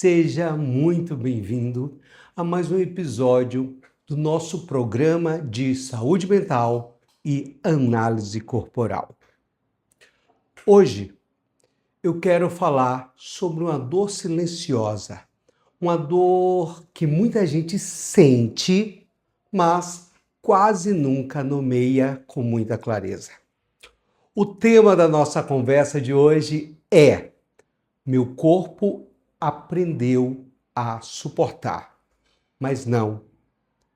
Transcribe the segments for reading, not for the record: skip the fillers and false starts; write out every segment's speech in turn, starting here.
Seja muito bem-vindo a mais um episódio do nosso programa de saúde mental e análise corporal. Hoje eu quero falar sobre uma dor silenciosa, uma dor que muita gente sente, mas quase nunca nomeia com muita clareza. O tema da nossa conversa de hoje é: meu corpo aprendeu a suportar, mas não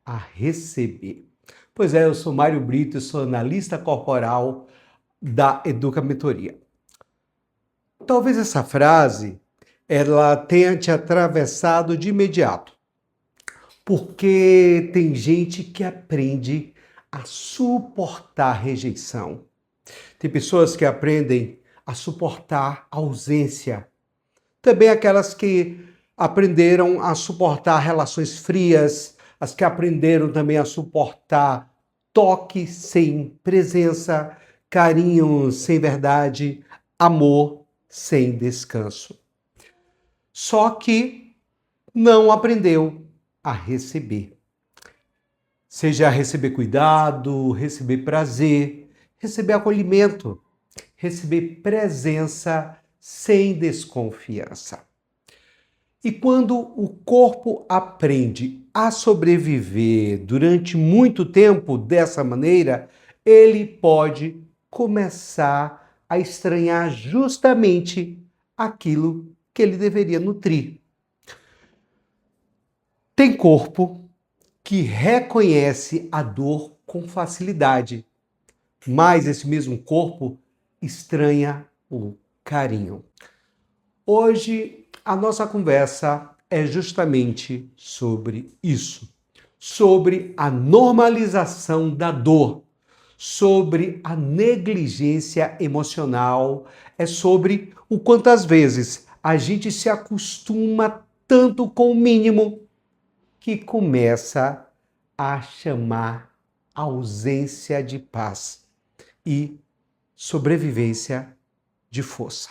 a receber. Pois é, eu sou Mário Brito, sou analista corporal da Educa Mentoria. Talvez essa frase ela tenha te atravessado de imediato, porque tem gente que aprende a suportar rejeição. Tem pessoas que aprendem a suportar a ausência. Também aquelas que aprenderam a suportar relações frias, as que aprenderam também a suportar toque sem presença, carinho sem verdade, amor sem descanso. Só que não aprendeu a receber. Seja receber cuidado, receber prazer, receber acolhimento, receber presença sem desconfiança. E quando o corpo aprende a sobreviver durante muito tempo dessa maneira, ele pode começar a estranhar justamente aquilo que ele deveria nutrir. Tem corpo que reconhece a dor com facilidade, mas esse mesmo corpo estranha o carinho. Hoje, a nossa conversa é justamente sobre isso, sobre a normalização da dor, sobre a negligência emocional, é sobre o quantas vezes a gente se acostuma tanto com o mínimo que começa a chamar ausência de paz e sobrevivência de força.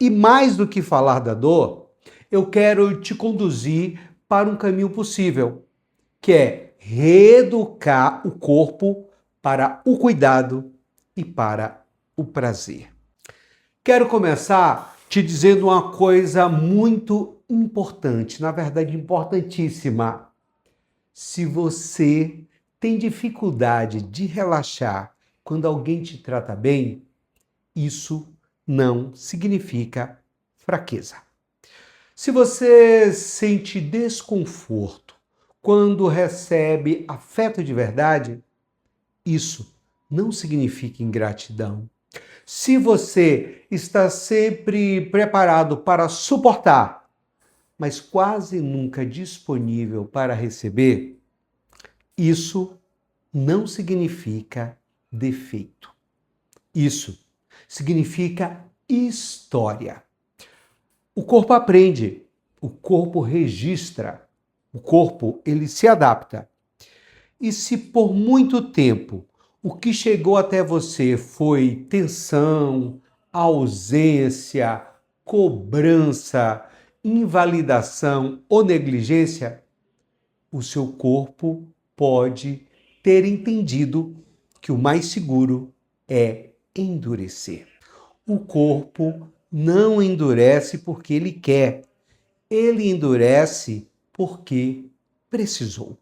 E mais do que falar da dor, eu quero te conduzir para um caminho possível, que é reeducar o corpo para o cuidado e para o prazer. Quero começar te dizendo uma coisa muito importante, na verdade importantíssima. Se você tem dificuldade de relaxar quando alguém te trata bem, isso não significa fraqueza. Se você sente desconforto quando recebe afeto de verdade, isso não significa ingratidão. Se você está sempre preparado para suportar, mas quase nunca disponível para receber, isso não significa defeito. Isso significa história. O corpo aprende, o corpo registra, o corpo ele se adapta. E se por muito tempo o que chegou até você foi tensão, ausência, cobrança, invalidação ou negligência, o seu corpo pode ter entendido que o mais seguro é endurecer. O corpo não endurece porque ele quer, ele endurece porque precisou.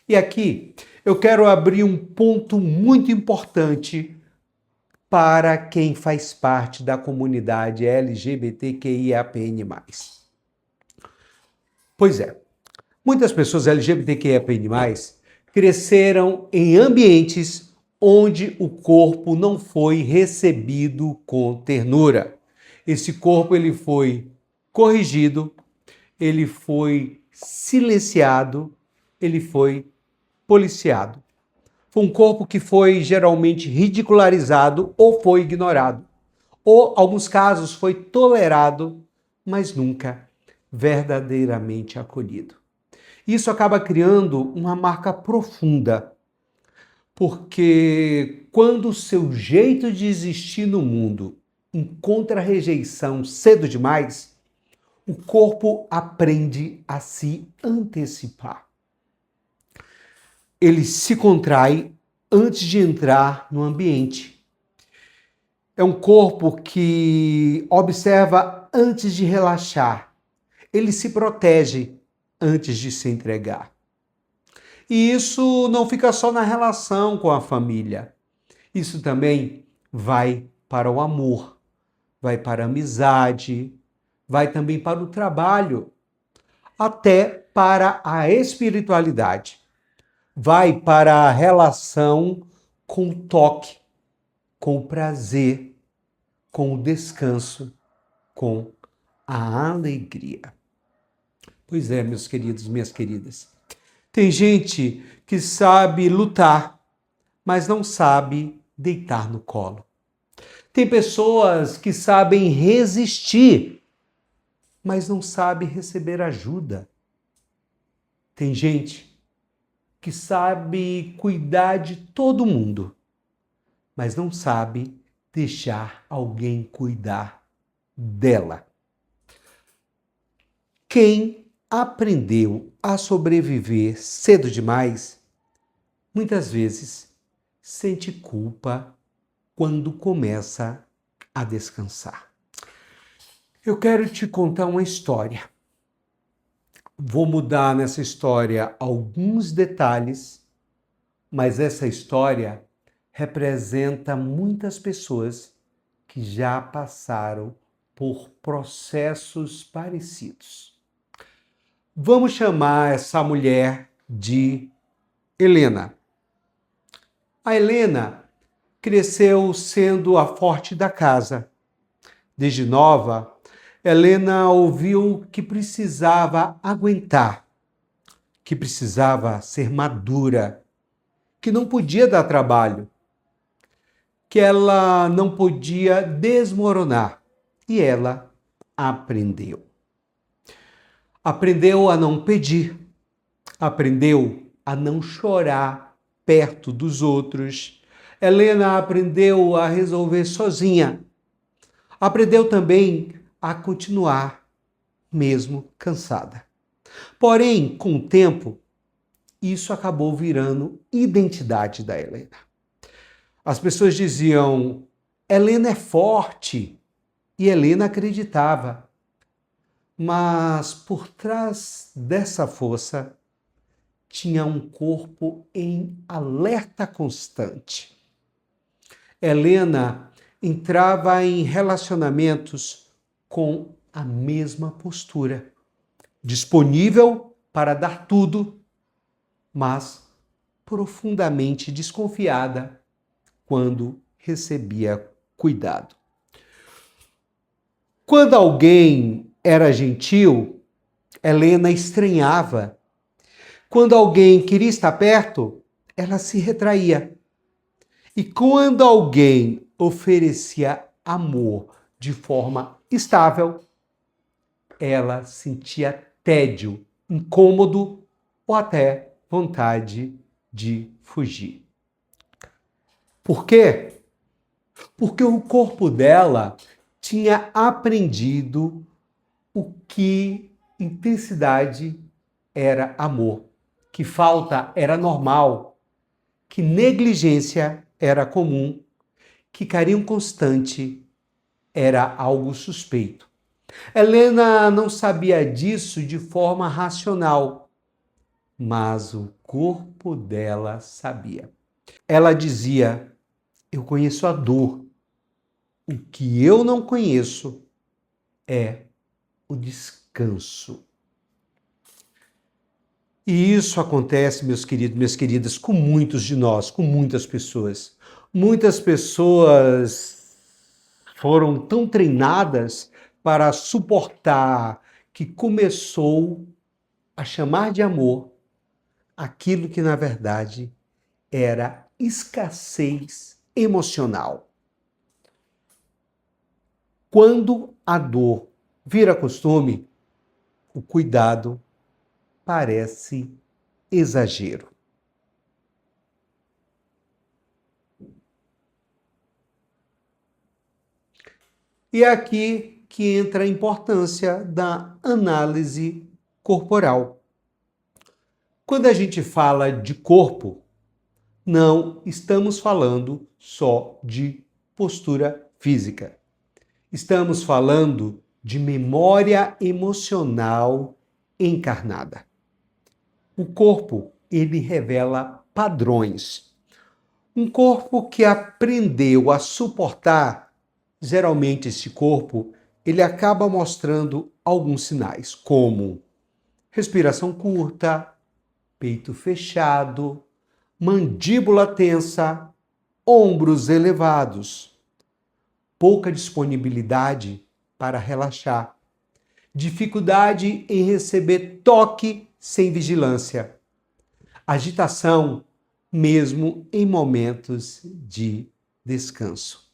E aqui eu quero abrir um ponto muito importante para quem faz parte da comunidade LGBTQIAPN+. Pois é, muitas pessoas LGBTQIAPN+, cresceram em ambientes onde o corpo não foi recebido com ternura. Esse corpo ele foi corrigido, ele foi silenciado, ele foi policiado. Foi um corpo que foi geralmente ridicularizado ou foi ignorado. Ou, em alguns casos, foi tolerado, mas nunca verdadeiramente acolhido. Isso acaba criando uma marca profunda, porque quando o seu jeito de existir no mundo encontra rejeição cedo demais, o corpo aprende a se antecipar. Ele se contrai antes de entrar no ambiente. É um corpo que observa antes de relaxar. Ele se protege antes de se entregar. E isso não fica só na relação com a família. Isso também vai para o amor, vai para a amizade, vai também para o trabalho, até para a espiritualidade. Vai para a relação com o toque, com o prazer, com o descanso, com a alegria. Pois é, meus queridos, minhas queridas. Tem gente que sabe lutar, mas não sabe deitar no colo. Tem pessoas que sabem resistir, mas não sabem receber ajuda. Tem gente que sabe cuidar de todo mundo, mas não sabe deixar alguém cuidar dela. Quem aprendeu a sobreviver cedo demais, muitas vezes sente culpa quando começa a descansar. Eu quero te contar uma história. Vou mudar nessa história alguns detalhes, mas essa história representa muitas pessoas que já passaram por processos parecidos. Vamos chamar essa mulher de Helena. A Helena cresceu sendo a forte da casa. Desde nova, Helena ouviu que precisava aguentar, que precisava ser madura, que não podia dar trabalho, que ela não podia desmoronar. E ela aprendeu. Aprendeu a não pedir, aprendeu a não chorar perto dos outros. Helena aprendeu a resolver sozinha. Aprendeu também a continuar, mesmo cansada. Porém, com o tempo, isso acabou virando identidade da Helena. As pessoas diziam, Helena é forte, e Helena acreditava. Mas por trás dessa força, tinha um corpo em alerta constante. Helena entrava em relacionamentos com a mesma postura, disponível para dar tudo, mas profundamente desconfiada quando recebia cuidado. Quando alguém era gentil, Helena estranhava. Quando alguém queria estar perto, ela se retraía. E quando alguém oferecia amor de forma estável, ela sentia tédio, incômodo ou até vontade de fugir. Por quê? Porque o corpo dela tinha aprendido o que intensidade era amor, que falta era normal, que negligência era comum, que carinho constante era algo suspeito. Helena não sabia disso de forma racional, mas o corpo dela sabia. Ela dizia, eu conheço a dor. O que eu não conheço é o descanso. E isso acontece, meus queridos, minhas queridas, com muitos de nós, com muitas pessoas. Muitas pessoas foram tão treinadas para suportar que começou a chamar de amor aquilo que, na verdade, era escassez emocional. Quando a dor vira costume, o cuidado parece exagero. E é aqui que entra a importância da análise corporal. Quando a gente fala de corpo, não estamos falando só de postura física. Estamos falando de memória emocional encarnada. O corpo, ele revela padrões. Um corpo que aprendeu a suportar, geralmente esse corpo, ele acaba mostrando alguns sinais, como respiração curta, peito fechado, mandíbula tensa, ombros elevados, pouca disponibilidade para relaxar, dificuldade em receber toque sem vigilância, agitação mesmo em momentos de descanso.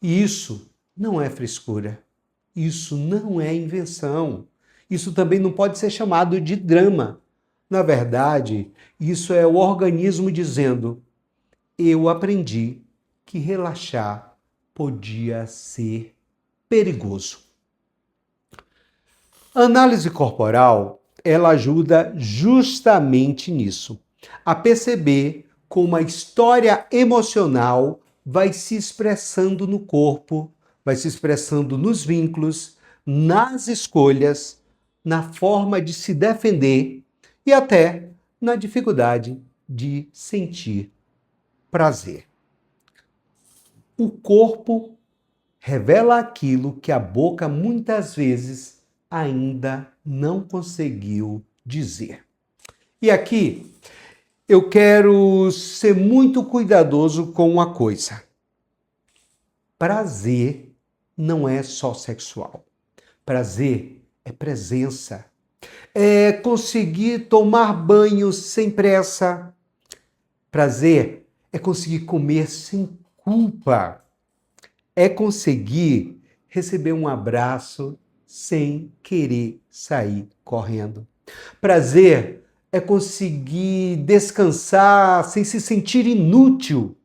E isso não é frescura, isso não é invenção, isso também não pode ser chamado de drama. Na verdade, isso é o organismo dizendo: eu aprendi que relaxar podia ser perigoso. A análise corporal, ela ajuda justamente nisso, a perceber como a história emocional vai se expressando no corpo, vai se expressando nos vínculos, nas escolhas, na forma de se defender e até na dificuldade de sentir prazer. O corpo revela aquilo que a boca muitas vezes ainda não conseguiu dizer. E aqui eu quero ser muito cuidadoso com uma coisa. Prazer não é só sexual. Prazer é presença. É conseguir tomar banho sem pressa. Prazer é conseguir comer sem culpa. É conseguir receber um abraço sem querer sair correndo. Prazer é conseguir descansar sem se sentir inútil.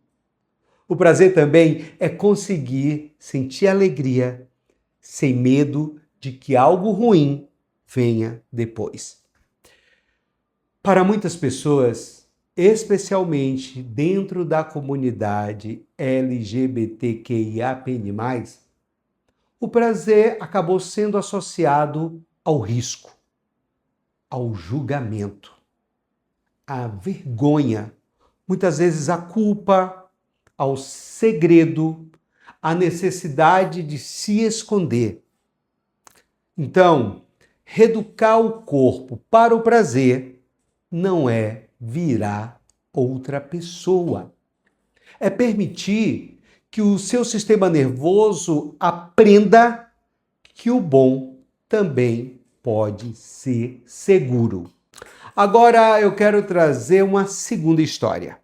O prazer também é conseguir sentir alegria sem medo de que algo ruim venha depois. Para muitas pessoas, especialmente dentro da comunidade LGBTQIAPN+, o prazer acabou sendo associado ao risco, ao julgamento, à vergonha, muitas vezes à culpa, ao segredo, à necessidade de se esconder. Então, reeducar o corpo para o prazer não é virar outra pessoa. É permitir que o seu sistema nervoso aprenda que o bom também pode ser seguro. Agora eu quero trazer uma segunda história.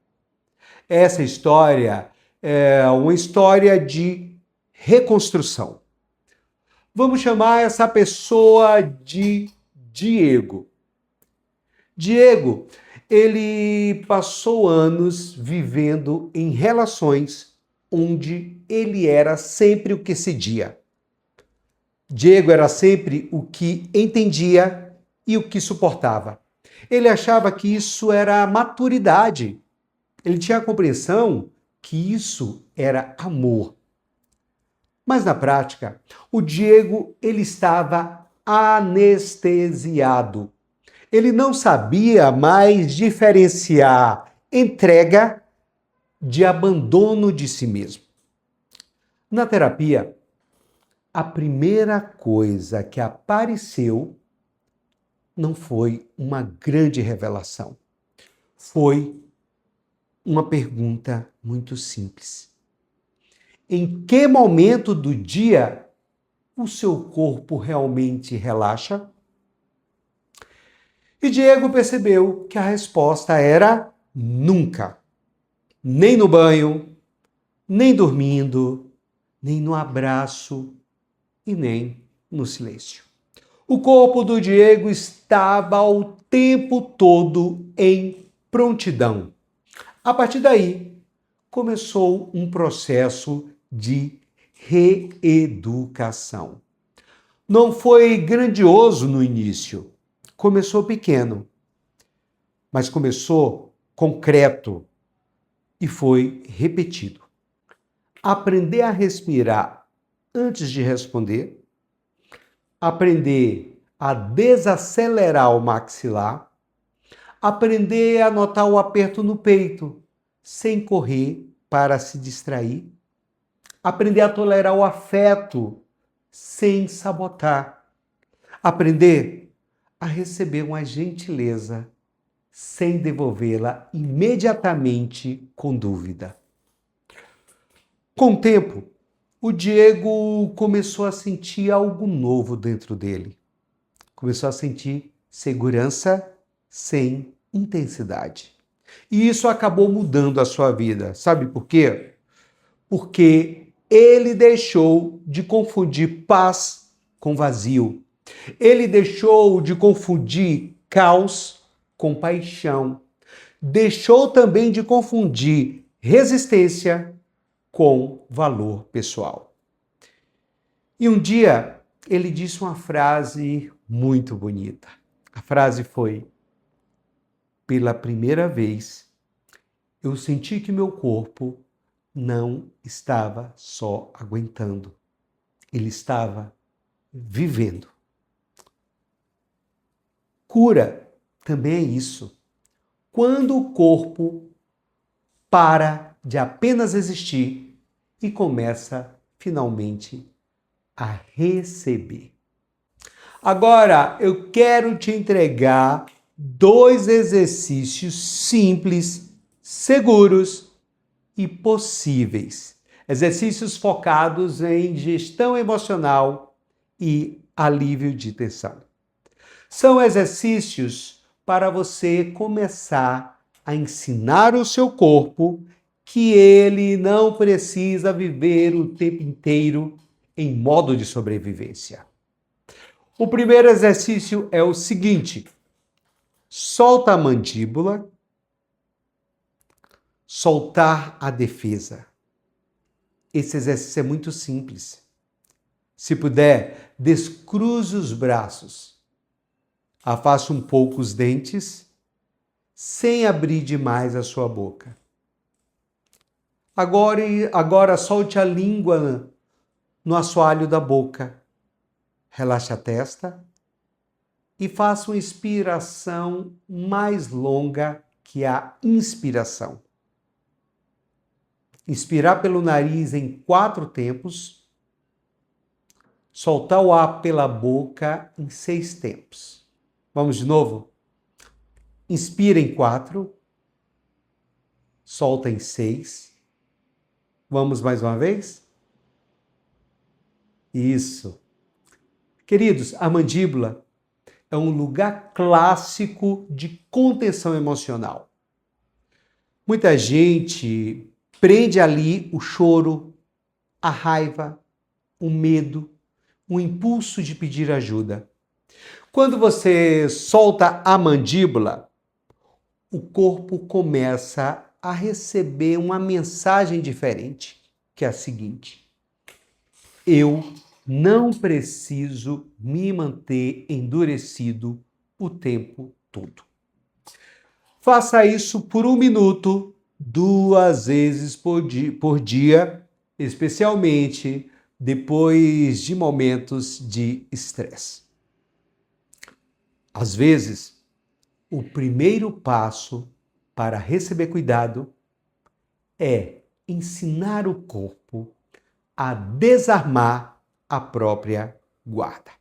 Essa história é uma história de reconstrução. Vamos chamar essa pessoa de Diego. Diego, ele passou anos vivendo em relações onde ele era sempre o que cedia. Diego era sempre o que entendia e o que suportava. Ele achava que isso era maturidade. Ele tinha a compreensão que isso era amor. Mas na prática, o Diego, ele estava anestesiado. Ele não sabia mais diferenciar entrega de abandono de si mesmo. Na terapia, a primeira coisa que apareceu não foi uma grande revelação. Foi uma pergunta muito simples. Em que momento do dia o seu corpo realmente relaxa? E Diego percebeu que a resposta era nunca. Nem no banho, nem dormindo, nem no abraço e nem no silêncio. O corpo do Diego estava o tempo todo em prontidão. A partir daí, começou um processo de reeducação. Não foi grandioso no início, começou pequeno, mas começou concreto e foi repetido. Aprender a respirar antes de responder, aprender a desacelerar o maxilar, aprender a notar o aperto no peito, sem correr para se distrair, aprender a tolerar o afeto sem sabotar, aprender a receber uma gentileza sem devolvê-la imediatamente com dúvida. Com o tempo, o Diego começou a sentir algo novo dentro dele. Começou a sentir segurança sem intensidade. E isso acabou mudando a sua vida. Sabe por quê? Porque ele deixou de confundir paz com vazio. Ele deixou de confundir caos com paixão. Deixou também de confundir resistência com valor pessoal. E um dia ele disse uma frase muito bonita. A frase foi: pela primeira vez, eu senti que meu corpo não estava só aguentando, ele estava vivendo. Cura também é isso. Quando o corpo para de apenas existir e começa finalmente a receber. Agora eu quero te entregar 2 exercícios simples, seguros e possíveis. Exercícios focados em gestão emocional e alívio de tensão. São exercícios para você começar a ensinar o seu corpo que ele não precisa viver o tempo inteiro em modo de sobrevivência. O primeiro exercício é o seguinte: solta a mandíbula, soltar a defesa. Esse exercício é muito simples. Se puder, descruze os braços. Afaste um pouco os dentes, sem abrir demais a sua boca. Agora solte a língua no assoalho da boca. Relaxe a testa e faça uma expiração mais longa que a inspiração. Inspirar pelo nariz em 4 tempos, soltar o ar pela boca em 6 tempos. Vamos de novo? Inspira em 4, solta em 6. Vamos mais uma vez? Isso. Queridos, a mandíbula é um lugar clássico de contenção emocional. Muita gente prende ali o choro, a raiva, o medo, o impulso de pedir ajuda. Quando você solta a mandíbula, o corpo começa a receber uma mensagem diferente, que é a seguinte: eu não preciso me manter endurecido o tempo todo. Faça isso por 1 minuto, 2 vezes por dia, especialmente depois de momentos de estresse. Às vezes, o primeiro passo para receber cuidado é ensinar o corpo a desarmar a própria guarda.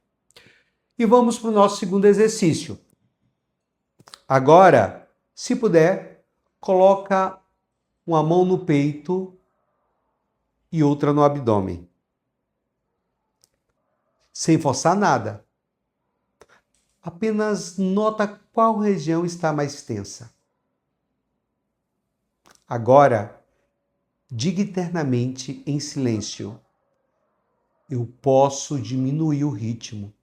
E vamos para o nosso segundo exercício. Agora, se puder, coloca uma mão no peito e outra no abdômen. Sem forçar nada. Apenas nota qual região está mais tensa. Agora, diga internamente em silêncio: eu posso diminuir o ritmo.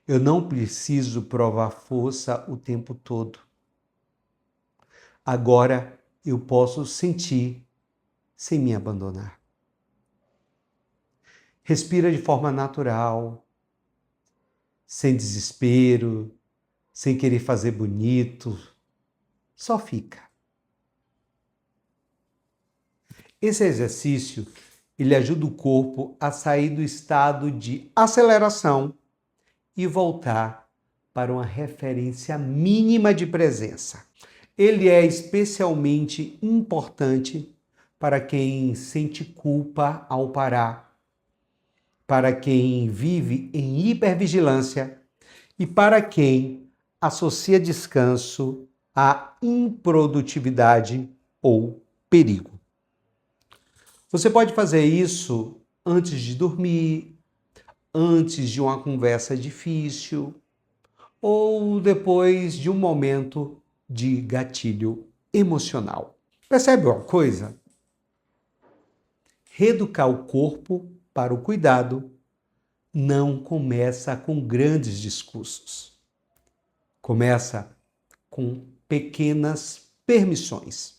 Eu não preciso provar força o tempo todo. Agora eu posso sentir sem me abandonar. Respira de forma natural, sem desespero, sem querer fazer bonito. Só fica. Esse exercício, ele ajuda o corpo a sair do estado de aceleração e voltar para uma referência mínima de presença. Ele é especialmente importante para quem sente culpa ao parar, para quem vive em hipervigilância e para quem associa descanso à improdutividade ou perigo. Você pode fazer isso antes de dormir, antes de uma conversa difícil ou depois de um momento de gatilho emocional. Percebe uma coisa? Reeducar o corpo para o cuidado não começa com grandes discursos. Começa com pequenas permissões.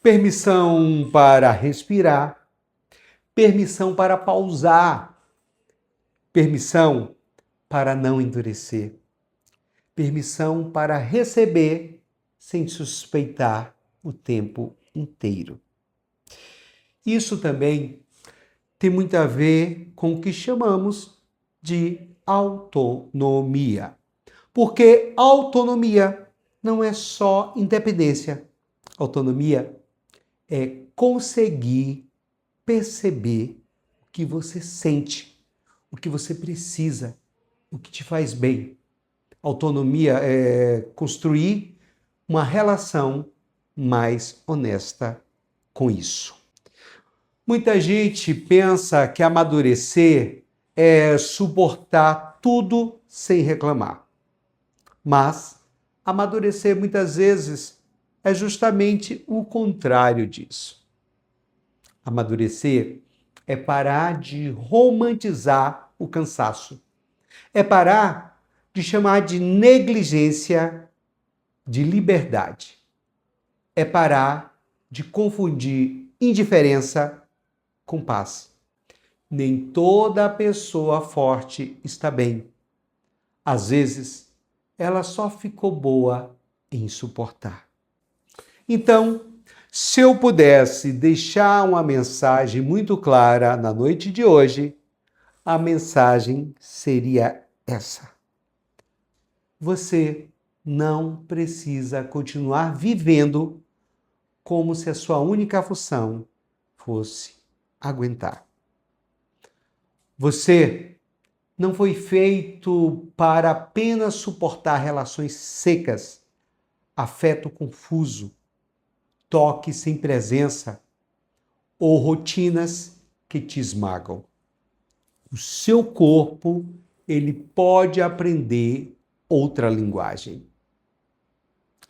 Permissão para respirar, permissão para pausar, permissão para não endurecer, permissão para receber sem suspeitar o tempo inteiro. Isso também tem muito a ver com o que chamamos de autonomia. Porque autonomia não é só independência. Autonomia é conseguir perceber o que você sente, o que você precisa, o que te faz bem. Autonomia é construir uma relação mais honesta com isso. Muita gente pensa que amadurecer é suportar tudo sem reclamar. Mas amadurecer muitas vezes é justamente o contrário disso. Amadurecer é parar de romantizar o cansaço. É parar de chamar de negligência de liberdade. É parar de confundir indiferença com paz. Nem toda pessoa forte está bem. Às vezes, ela só ficou boa em suportar. Então, se eu pudesse deixar uma mensagem muito clara na noite de hoje, a mensagem seria essa. Você não precisa continuar vivendo como se a sua única função fosse aguentar. Você não foi feito para apenas suportar relações secas, afeto confuso, toque sem presença ou rotinas que te esmagam. O seu corpo, ele pode aprender outra linguagem.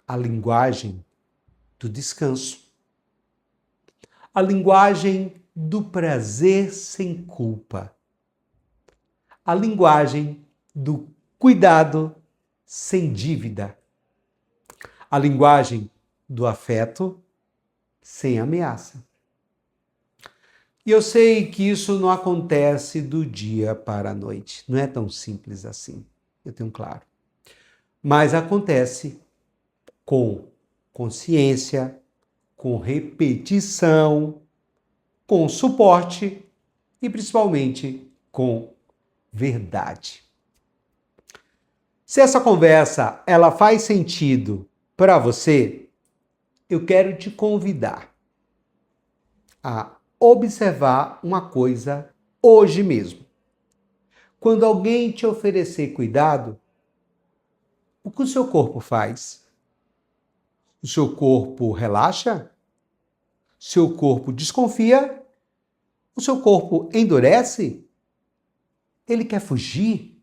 A linguagem do descanso. A linguagem do prazer sem culpa. A linguagem do cuidado sem dívida. A linguagem do afeto sem ameaça. E eu sei que isso não acontece do dia para a noite. Não é tão simples assim, eu tenho claro. Mas acontece com consciência, com repetição, com suporte e principalmente com verdade. Se essa conversa ela faz sentido para você, eu quero te convidar a observar uma coisa hoje mesmo. Quando alguém te oferecer cuidado, o que o seu corpo faz? O seu corpo relaxa? Seu corpo desconfia? O seu corpo endurece? Ele quer fugir?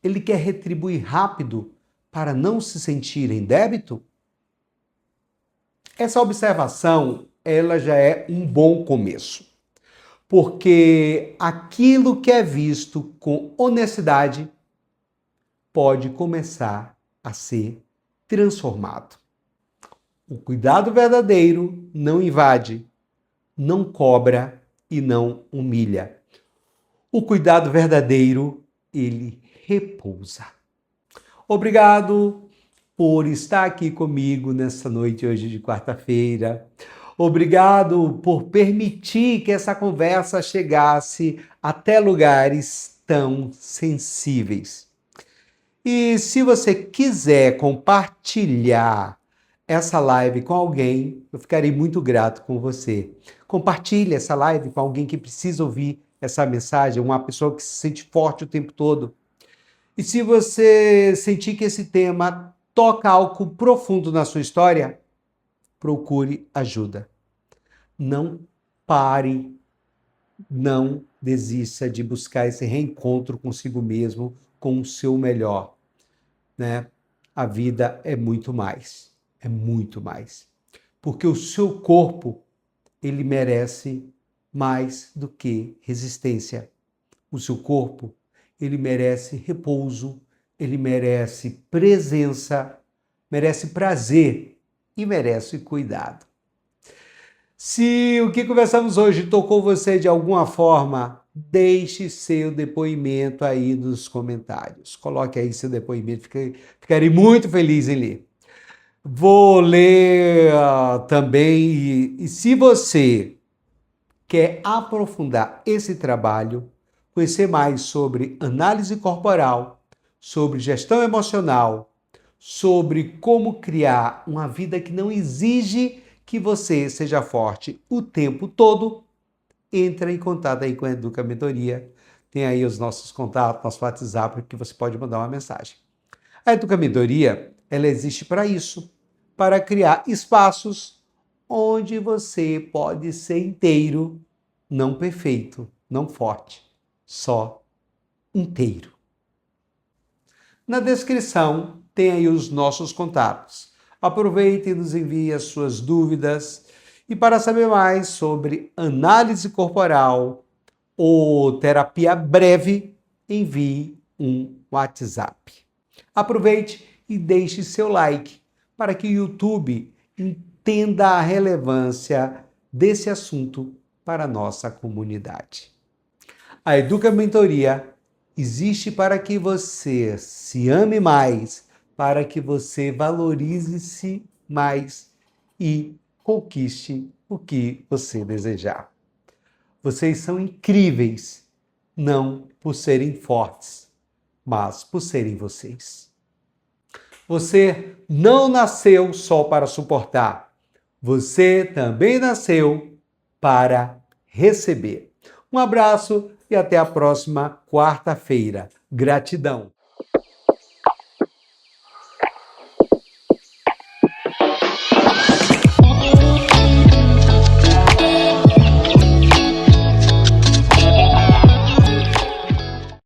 Ele quer retribuir rápido para não se sentir em débito? Essa observação, ela já é um bom começo. Porque aquilo que é visto com honestidade pode começar a ser transformado. O cuidado verdadeiro não invade, não cobra e não humilha. O cuidado verdadeiro, ele repousa. Obrigado por estar aqui comigo nessa noite hoje de quarta-feira. Obrigado por permitir que essa conversa chegasse até lugares tão sensíveis. E se você quiser compartilhar essa live com alguém, eu ficarei muito grato com você. Compartilhe essa live com alguém que precisa ouvir essa mensagem, uma pessoa que se sente forte o tempo todo. E se você sentir que esse tema toca algo profundo na sua história, procure ajuda. Não pare, não desista de buscar esse reencontro consigo mesmo, com o seu melhor, né? A vida é muito mais, porque o seu corpo, ele merece mais do que resistência. O seu corpo, ele merece repouso, ele merece presença, merece prazer e merece cuidado. Se o que conversamos hoje tocou você de alguma forma, deixe seu depoimento aí nos comentários. Coloque aí seu depoimento, ficarei muito feliz em ler. Vou ler também, e se você quer aprofundar esse trabalho, conhecer mais sobre análise corporal, sobre gestão emocional, sobre como criar uma vida que não exige que você seja forte o tempo todo, entra em contato aí com a Educa Mentoria. Tem aí os nossos contatos, nosso WhatsApp, que você pode mandar uma mensagem. A Educa Mentoria, ela existe para isso, para criar espaços onde você pode ser inteiro, não perfeito, não forte, só inteiro. Na descrição tem aí os nossos contatos. Aproveite e nos envie as suas dúvidas. E para saber mais sobre análise corporal ou terapia breve, envie um WhatsApp. Aproveite e deixe seu like para que o YouTube entenda a relevância desse assunto para a nossa comunidade. A Educa Mentoria existe para que você se ame mais, para que você valorize-se mais e conquiste o que você desejar. Vocês são incríveis, não por serem fortes, mas por serem vocês. Você não nasceu só para suportar. Você também nasceu para receber. Um abraço e até a próxima quarta-feira. Gratidão.